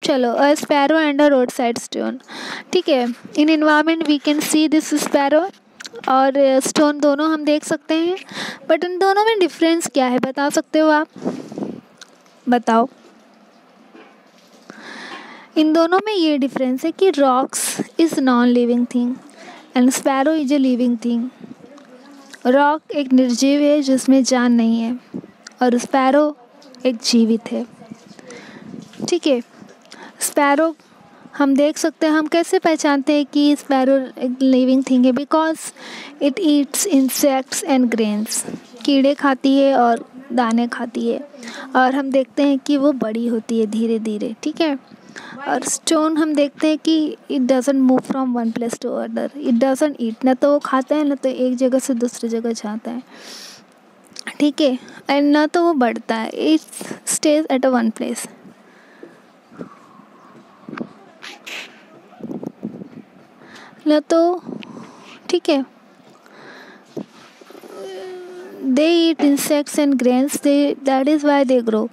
चलो, a sparrow and a road side stone. ठीक है, in environment we can see this sparrow और stone दोनों हम देख सकते हैं, बट इन दोनों में डिफरेंस क्या है बता सकते हो आप? बताओ। इन दोनों में ये डिफरेंस है कि rocks is non living thing and sparrow is a living thing. Rock एक निर्जीव है जिसमें जान नहीं है और स्पैरो एक जीवित है। ठीक है, स्पैरो हम देख सकते हैं, हम कैसे पहचानते हैं कि स्पैरो एक लिविंग थिंग है? Because it eats insects and grains. कीड़े खाती है और दाने खाती है, और हम देखते हैं कि वो बड़ी होती है धीरे धीरे। ठीक है, और स्टोन हम देखते हैं कि it doesn't move from one place to other, it doesn't eat, ना तो वो खाता है ना तो एक जगह से दूसरी जगह जाता है। ठीक है, एंड ना तो वो बढ़ता है, it stage at a one place. ना तो ठीक है, they eat insects and grains, that is why they grow.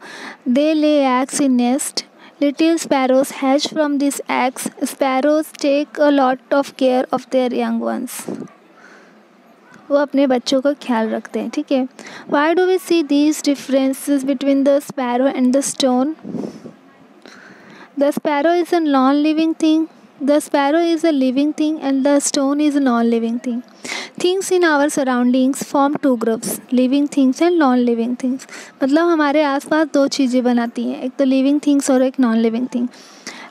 They lay eggs in nest. Little sparrows hatch from these eggs. Sparrows take a lot of care of their young ones. वो अपने बच्चों का ख्याल रखते हैं। ठीक है, why do we see these differences between the sparrow and the stone? The sparrow is a non-living thing. The sparrow is a living thing and the stone is a non-living thing. Things in our surroundings form two groups, living things and non-living things. मतलब हमारे आसपास दो चीज़ें बनाती हैं, एक तो living things और एक non-living thing.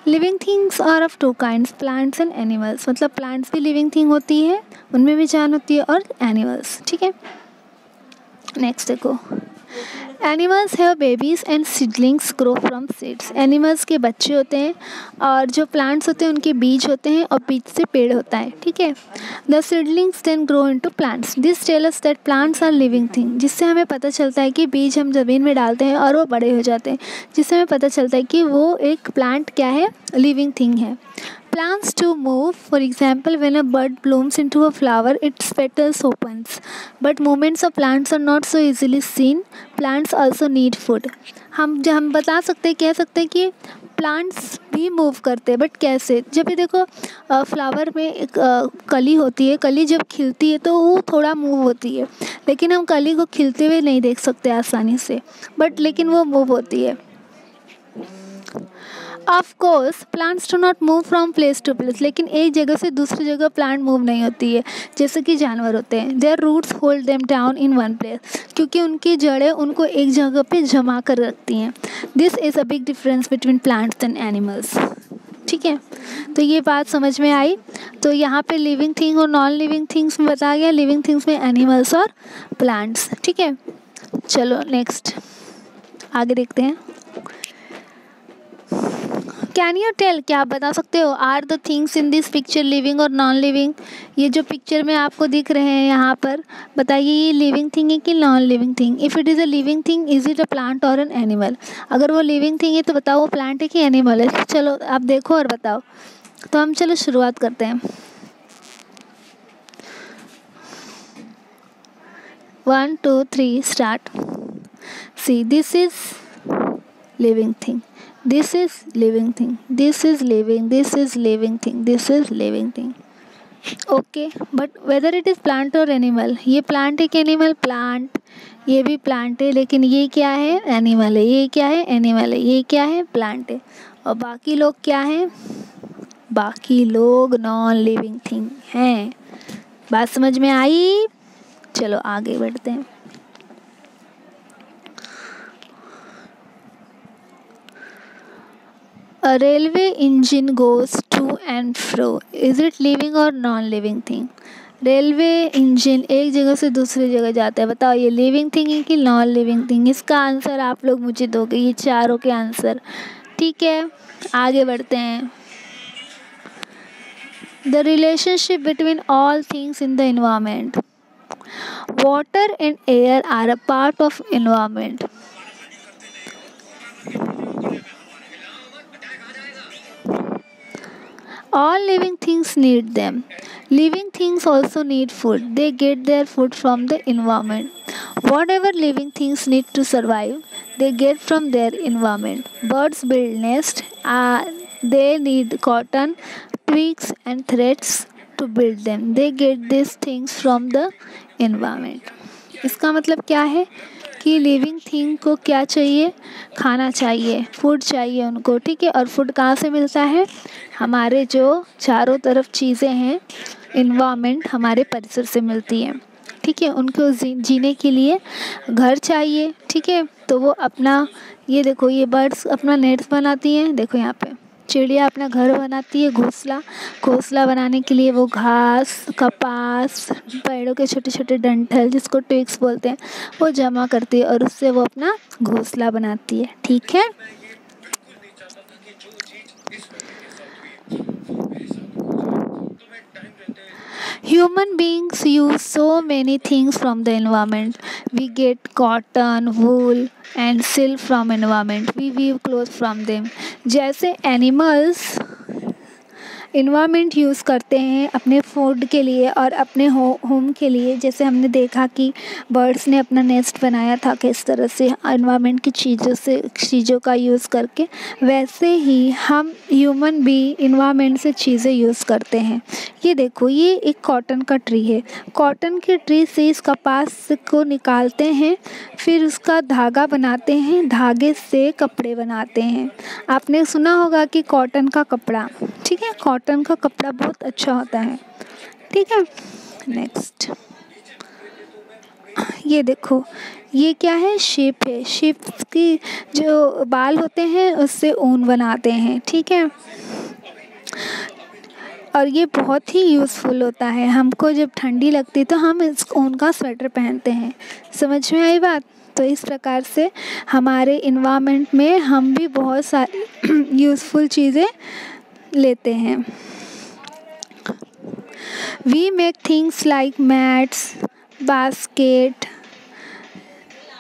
Living things are of two kinds, plants and animals. मतलब plants भी living thing होती है, उनमें भी जान होती है, और animals. ठीक है, नेक्स्ट देखो, animals have babies and seedlings grow from seeds. Animals के बच्चे होते हैं और जो प्लांट्स होते हैं उनके बीज होते हैं और बीज से पेड़ होता है। ठीक है, the seedlings then grow into plants. This tell us that plants are living thing. जिससे हमें पता चलता है कि बीज हम ज़मीन में डालते हैं और वो बड़े हो जाते हैं, जिससे हमें पता चलता है कि वो एक प्लांट क्या है, लिविंग थिंग है। Plants to move. For example, when a bud blooms into a flower, its petals opens. But movements of plants are not so easily seen. Plants also need food. हम बता सकते हैं, कह सकते हैं कि प्लांट्स भी मूव करते हैं, बट कैसे? जब ये देखो फ्लावर में एक कली होती है, कली जब खिलती है तो वो थोड़ा मूव होती है, लेकिन हम कली को खिलते हुए नहीं देख सकते आसानी से, बट लेकिन वो मूव होती है। Of course plants do not move from place to place. लेकिन एक जगह से दूसरी जगह प्लांट मूव नहीं होती है, जैसे कि जानवर होते हैं। Their roots hold them down in one place, क्योंकि उनकी जड़ें उनको एक जगह पे जमा कर रखती हैं। This is a big difference between plants and animals. ठीक है, तो ये बात समझ में आई। तो यहाँ पे लिविंग थिंग और नॉन लिविंग थिंग्स में बताया गया, लिविंग थिंग्स में एनिमल्स और प्लांट्स। ठीक है, चलो नेक्स्ट आगे देखते हैं। कैन यू टेल, क्या आप बता सकते हो, are the things in this picture living और नॉन लिविंग? ये जो पिक्चर में आपको दिख रहे हैं यहाँ पर, बताइए ये लिविंग थिंग है कि non living thing? If it is a living thing, is it a plant और एन एनिमल? अगर वो लिविंग थिंग है तो बताओ वो प्लांट है कि एनिमल है? चलो आप देखो और बताओ। तो हम चलो शुरुआत करते हैं। 1 2 3 start. See, this is living thing, this is living thing, this is living, this is living thing, this is living thing. Okay, but whether it is plant or animal, ये plant है कि animal? plant, ये भी plant है, लेकिन ये क्या है? animal है। ये क्या है? animal है। ये क्या है? plant है। और बाकी लोग क्या हैं? बाकी लोग नॉन लिविंग थिंग हैं। बात समझ में आई? चलो आगे बढ़ते हैं। A railway engine goes to and fro. Is it living or non-living thing? Railway engine एक जगह से दूसरी जगह जाता है, बताओ ये लिविंग थिंग है कि नॉन लिविंग थिंग? इसका आंसर आप लोग मुझे दोगे, ये चारों के आंसर। ठीक है, आगे बढ़ते हैं। The relationship between all things in the environment. Water and air are a part of environment. All living things need them. Living things also need food. They get their food from the environment. Whatever living things need to survive, they get from their environment. Birds build nest. They need cotton, twigs and threads to build them. They get these things from the environment. इसका मतलब क्या है कि living thing को क्या चाहिए, खाना चाहिए, फूड चाहिए उनको, ठीक है। और फूड कहाँ से मिलता है, हमारे जो चारों तरफ चीज़ें हैं, इन्वामेंट, हमारे परिसर से मिलती है, ठीक है। उनको जीने के लिए घर चाहिए, ठीक है। तो वो अपना, ये देखो ये बर्ड्स अपना नेट्स बनाती हैं, देखो यहाँ पे चिड़िया अपना घर बनाती है, घोंसला बनाने के लिए वो घास, कपास, पेड़ों के छोटे छोटे डंठल जिसको ट्विग्स बोलते हैं वो जमा करती है और उससे वो अपना घोंसला बनाती है, ठीक है। Human beings use so many things from the environment. We get cotton, wool and silk from environment. We weave clothes from them. जैसे animals इन्वायरमेंट यूज़ करते हैं अपने फूड के लिए और अपने होम के लिए, जैसे हमने देखा कि बर्ड्स ने अपना नेस्ट बनाया था किस तरह से इन्वायरमेंट की चीज़ों का यूज़ करके, वैसे ही हम ह्यूमन भी इन्वायरमेंट से चीज़ें यूज़ करते हैं। ये देखो ये एक कॉटन का ट्री है, कॉटन के ट्री से इस कपास को निकालते हैं, फिर उसका धागा बनाते हैं, धागे से कपड़े बनाते हैं। आपने सुना होगा कि कॉटन का कपड़ा, ठीक है, कॉटन का कपड़ा बहुत अच्छा होता है, ठीक है। नेक्स्ट ये देखो ये क्या है, शिप है, शिप की जो बाल होते हैं उससे ऊन बनाते हैं, ठीक है। और ये बहुत ही यूज़फुल होता है, हमको जब ठंडी लगती है तो हम इस ऊन का स्वेटर पहनते हैं। समझ में आई बात। तो इस प्रकार से हमारे इन्वायरमेंट में हम भी बहुत सारी यूज़फुल चीज़ें लेते हैं। We make things like mats, basket,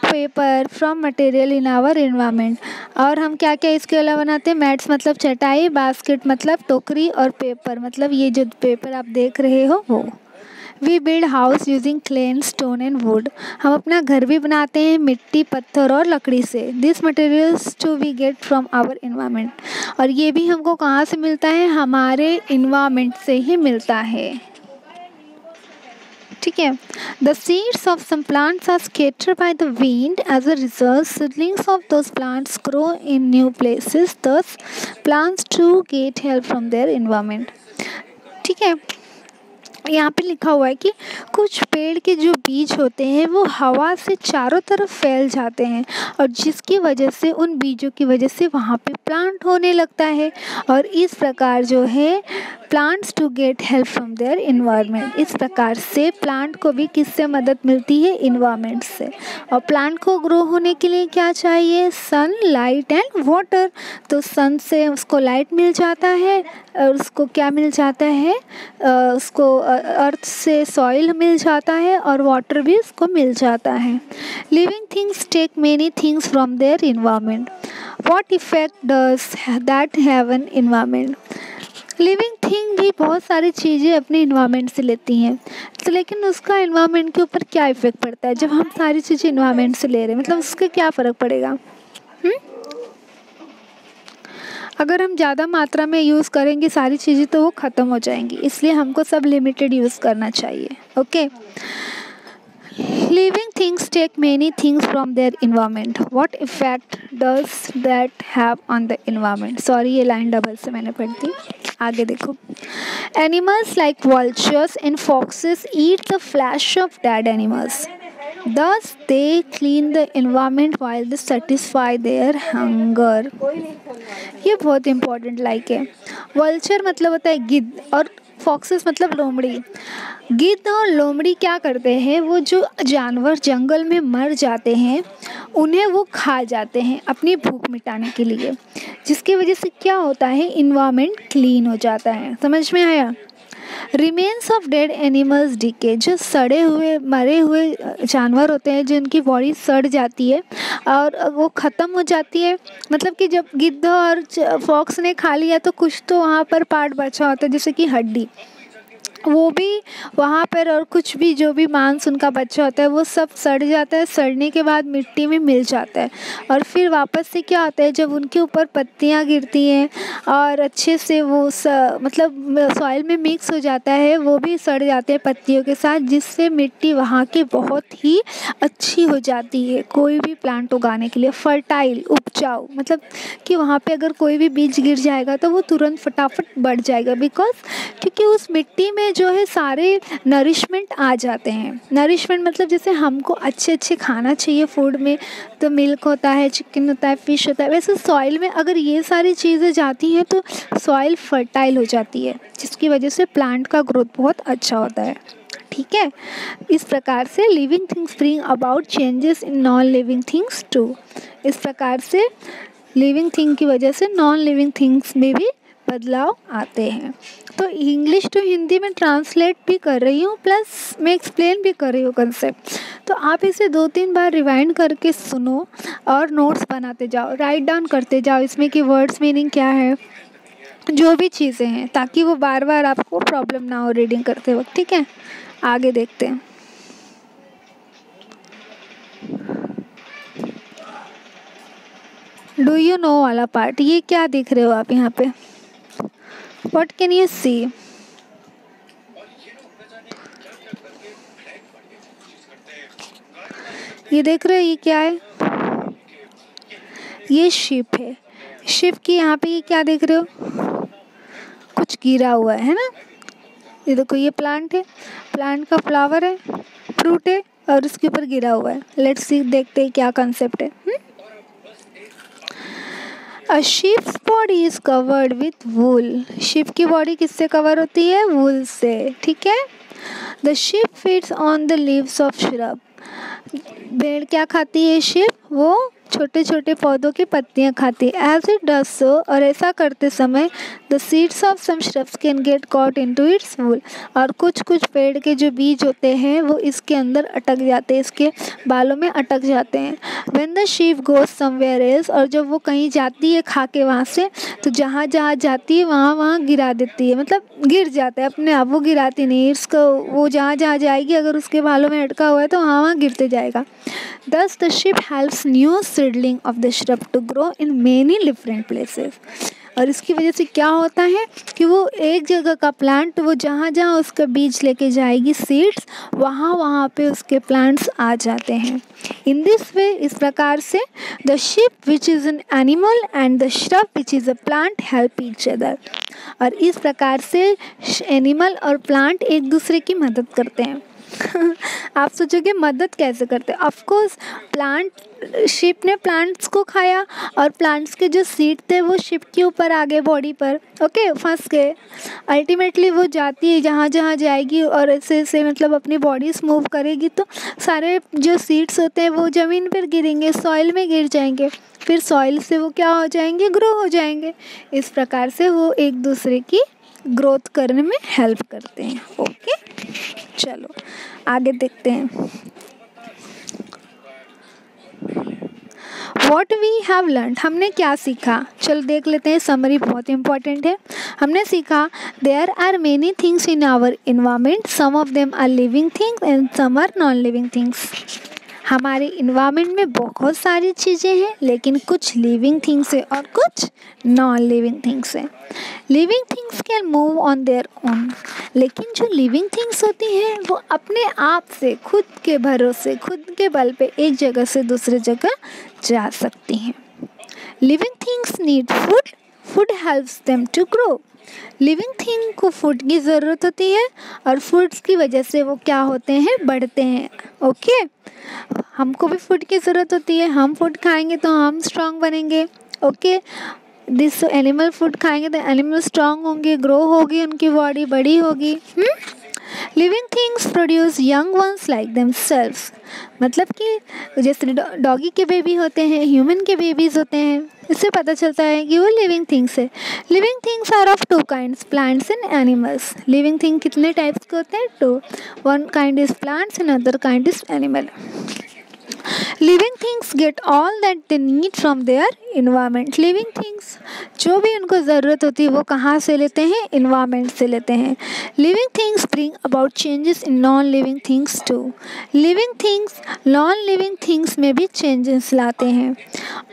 paper from material in our environment. और हम क्या क्या इसके अलावा बनाते हैं, मैट्स मतलब चटाई, बास्केट मतलब टोकरी और पेपर मतलब ये जो पेपर आप देख रहे हो वो। We build house using clay, stone and wood. हम अपना घर भी बनाते हैं मिट्टी, पत्थर और लकड़ी से। This materials too we get from our environment. और ये भी हमको कहाँ से मिलता है, हमारे इन्वायरमेंट से ही मिलता है, ठीक है। The seeds of some plants are scattered by the wind, as a result seedlings of those plants grow in new places, this plants to get help from their environment, ठीक है। यहाँ पे लिखा हुआ है कि कुछ पेड़ के जो बीज होते हैं वो हवा से चारों तरफ फैल जाते हैं और जिसकी वजह से उन बीजों की वजह से वहाँ पे प्लांट होने लगता है। और इस प्रकार जो है plants to get help from their environment, इस प्रकार से प्लांट को भी किससे मदद मिलती है, इन्वायरमेंट से। और प्लांट को ग्रो होने के लिए क्या चाहिए, सन, लाइट एंड वाटर। तो सन से उसको लाइट मिल जाता है और उसको क्या मिल जाता है, उसको अर्थ से सॉइल मिल जाता है और वाटर भी उसको मिल जाता है। Living things take many things from their environment. What effect does that have an environment. Living thing भी बहुत सारी चीज़ें अपने इन्वायरमेंट से लेती हैं, तो लेकिन उसका इन्वायरमेंट के ऊपर क्या इफ़ेक्ट पड़ता है जब हम सारी चीज़ें इन्वायरमेंट से ले रहे हैं, मतलब उसके क्या फ़र्क पड़ेगा। अगर हम ज़्यादा मात्रा में यूज़ करेंगे सारी चीज़ें तो वो ख़त्म हो जाएंगी, इसलिए हमको सब लिमिटेड यूज़ करना चाहिए, okay. Living things take many things from their environment. What effect does that have on the environment? Sorry ये लाइन डबल से मैंने पढ़ दी, आगे देखो। Animals like vultures and foxes eat the flesh of dead animals. Thus they clean the environment while they satisfy their hunger. ये बहुत important like है। Vulture मतलब होता है गिद्ध और फॉक्सेस मतलब लोमड़ी। गिद्ध और लोमड़ी क्या करते हैं, वो जो जानवर जंगल में मर जाते हैं उन्हें वो खा जाते हैं अपनी भूख मिटाने के लिए, जिसकी वजह से क्या होता है, इन्वायरमेंट क्लीन हो जाता है। समझ में आया। Remains of dead animals decay, जो सड़े हुए मरे हुए जानवर होते हैं जिनकी बॉडी सड़ जाती है और वो ख़त्म हो जाती है, मतलब कि जब गिद्ध और फॉक्स ने खा लिया तो कुछ तो वहाँ पर पार्ट बचा होता है जैसे कि हड्डी, वो भी वहाँ पर, और कुछ भी जो भी मांस उनका बचा होता है वो सब सड़ जाता है, सड़ने के बाद मिट्टी में मिल जाता है। और फिर वापस से क्या होता है, जब उनके ऊपर पत्तियाँ गिरती हैं और अच्छे से वो मतलब सॉइल में मिक्स हो जाता है, वो भी सड़ जाते हैं पत्तियों के साथ, जिससे मिट्टी वहाँ की बहुत ही अच्छी हो जाती है कोई भी प्लांट उगाने के लिए, फर्टाइल, उपजाऊ। मतलब कि वहाँ पे अगर कोई भी बीज गिर जाएगा तो वो तुरंत फटाफट बढ़ जाएगा, बिकॉज क्योंकि उस मिट्टी में जो है सारे नरिशमेंट आ जाते हैं। नरिशमेंट मतलब जैसे हमको अच्छे अच्छे खाना चाहिए फूड में, तो मिल्क होता है, चिकन होता है, फिश होता है, वैसे सॉइल में अगर ये सारी चीज़ें जाती हैं तो सॉइल फर्टाइल हो जाती है, जिसकी वजह से प्लांट का ग्रोथ बहुत अच्छा होता है। ठीक है, इस प्रकार से living things bring about changes in non living things too. इस प्रकार से लिविंग थिंग की वजह से नॉन लिविंग थिंग्स में भी बदलाव आते हैं। तो इंग्लिश टू हिंदी में ट्रांसलेट भी कर रही हूँ, प्लस मैं एक्सप्लेन भी कर रही हूँ कंसेप्ट। तो आप इसे 2-3 बार रिवाइंड करके सुनो और नोट्स बनाते जाओ, राइट डाउन करते जाओ इसमें कि वर्ड्स मीनिंग क्या है, जो भी चीज़ें हैं, ताकि वो बार बार आपको प्रॉब्लम ना हो रीडिंग करते वक्त। ठीक है, आगे देखते हैं। डू यू नो वाला पार्ट, ये क्या देख रहे हो आप यहाँ पे, व्हाट कैन यू सी? ये देख रहे हो, ये क्या है? ये शिप है। शिप की यहाँ पे ये क्या देख रहे हो, कुछ गिरा हुआ है ना? ये देखो, ये प्लांट है, प्लांट का फ्लावर है, फ्रूट है, और उसके ऊपर गिरा हुआ है। लेट्स सी, देखते हैं क्या कंसेप्ट है। A sheep's body is covered with wool. Sheep की बॉडी किससे कवर होती है? वूल से। ठीक है। The sheep feeds on the leaves of shrub. भेड़ क्या खाती है शिप? वो छोटे छोटे पौधों की पत्तियां खाती है। एज इट डज सो, और ऐसा करते समय the seeds of some shrubs can get caught into its wool. और कुछ कुछ पेड़ के जो बीज होते हैं वो इसके अंदर अटक जाते हैं, इसके बालों में अटक जाते हैं। When the sheep goes somewhere else, और जब वो कहीं जाती है खा के वहाँ से, तो जहाँ जहाँ जाती है वहाँ वहाँ गिरा देती है, मतलब गिर जाता है अपने आप, वो गिराती नहीं इसको, वो जहाँ जहाँ जाएगी अगर उसके बालों में अटका हुआ है तो वहाँ वहाँ गिरते जाएगा। Thus the ship helps new seedling of the shrub to grow in many different places. और इसकी वजह से क्या होता है कि वो एक जगह का प्लांट, वो जहाँ जहाँ उसका बीज लेके जाएगी सीड्स, वहाँ वहाँ पे उसके प्लांट्स आ जाते हैं। इन दिस वे, इस प्रकार से the ship which is an animal and the shrub which is a plant help each other. और इस प्रकार से एनिमल और प्लांट एक दूसरे की मदद करते हैं। आप सोचोगे मदद कैसे करते हैं? ऑफ कोर्स, प्लांट, शिप ने प्लांट्स को खाया और प्लांट्स के जो सीड थे वो शिप के ऊपर आ गए, बॉडी पर, ओके, फंस गए। अल्टीमेटली वो जाती है जहाँ जहाँ जाएगी और ऐसे ऐसे मतलब अपनी बॉडी मूव करेगी, तो सारे जो सीड्स होते हैं वो ज़मीन पर गिरेंगे, सॉइल में गिर जाएंगे, फिर सॉइल से वो क्या हो जाएंगे? ग्रो हो जाएंगे। इस प्रकार से वो एक दूसरे की ग्रोथ करने में हेल्प करते हैं। ओके, चलो आगे देखते हैं। वॉट वी हैव लर्न, हमने क्या सीखा? चलो देख लेते हैं, समरी बहुत इंपॉर्टेंट है। हमने सीखा there are many things in our environment, some of them are living things and some are non living things. हमारे इन्वायरमेंट में बहुत सारी चीज़ें हैं, लेकिन कुछ लिविंग थिंग्स है और कुछ नॉन लिविंग थिंग्स है। Living things can move on their own, लेकिन जो लिविंग थिंग्स होती हैं वो अपने आप से, खुद के भरोसे, खुद के बल पे एक जगह से दूसरी जगह जा सकती हैं। Living things need food, food helps them to grow. Living thing को फूड की ज़रूरत होती है और फूड्स की वजह से वो क्या होते हैं? बढ़ते हैं। ओके, हमको भी फूड की ज़रूरत होती है, हम फूड खाएंगे तो हम स्ट्रांग बनेंगे। ओके, दिस एनिमल फूड खाएंगे तो एनिमल स्ट्रांग होंगे, ग्रो होगी, उनकी बॉडी बड़ी होगी। Living things produce young ones like themselves, मतलब कि जैसे डॉगी के बेबी होते हैं, ह्यूमन के बेबीज़ होते हैं, इससे पता चलता है कि वो लिविंग थिंग्स है। Living things are of two kinds, plants and animals. Living thing कितने टाइप्स के होते हैं? Two. One kind is plants and other kind is animal. Living things get all that they need from their environment. Living things जो भी उनको ज़रूरत होती है वो कहाँ से लेते हैं? इन्वायरमेंट से लेते हैं। Living things bring about changes in non living things too. Living things non living things में भी चेंजेस लाते हैं।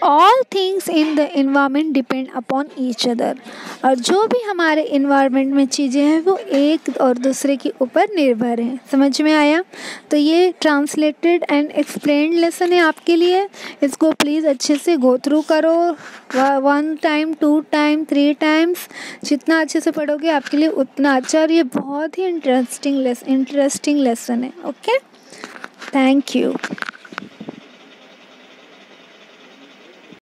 All things in the environment depend upon each other. और जो भी हमारे इन्वायरमेंट में चीज़ें हैं वो एक और दूसरे के ऊपर निर्भर हैं। समझ में आया? तो ये ट्रांसलेटेड एंड एक्सप्लेन्ड लेसन है आपके लिए। इसको प्लीज़ अच्छे से गो थ्रू करो 1 टाइम 2 टाइम 3 टाइम्स। जितना अच्छे से पढ़ोगे आपके लिए उतना अच्छा। और ये बहुत ही इंटरेस्टिंग लेसन है। Okay, thank you.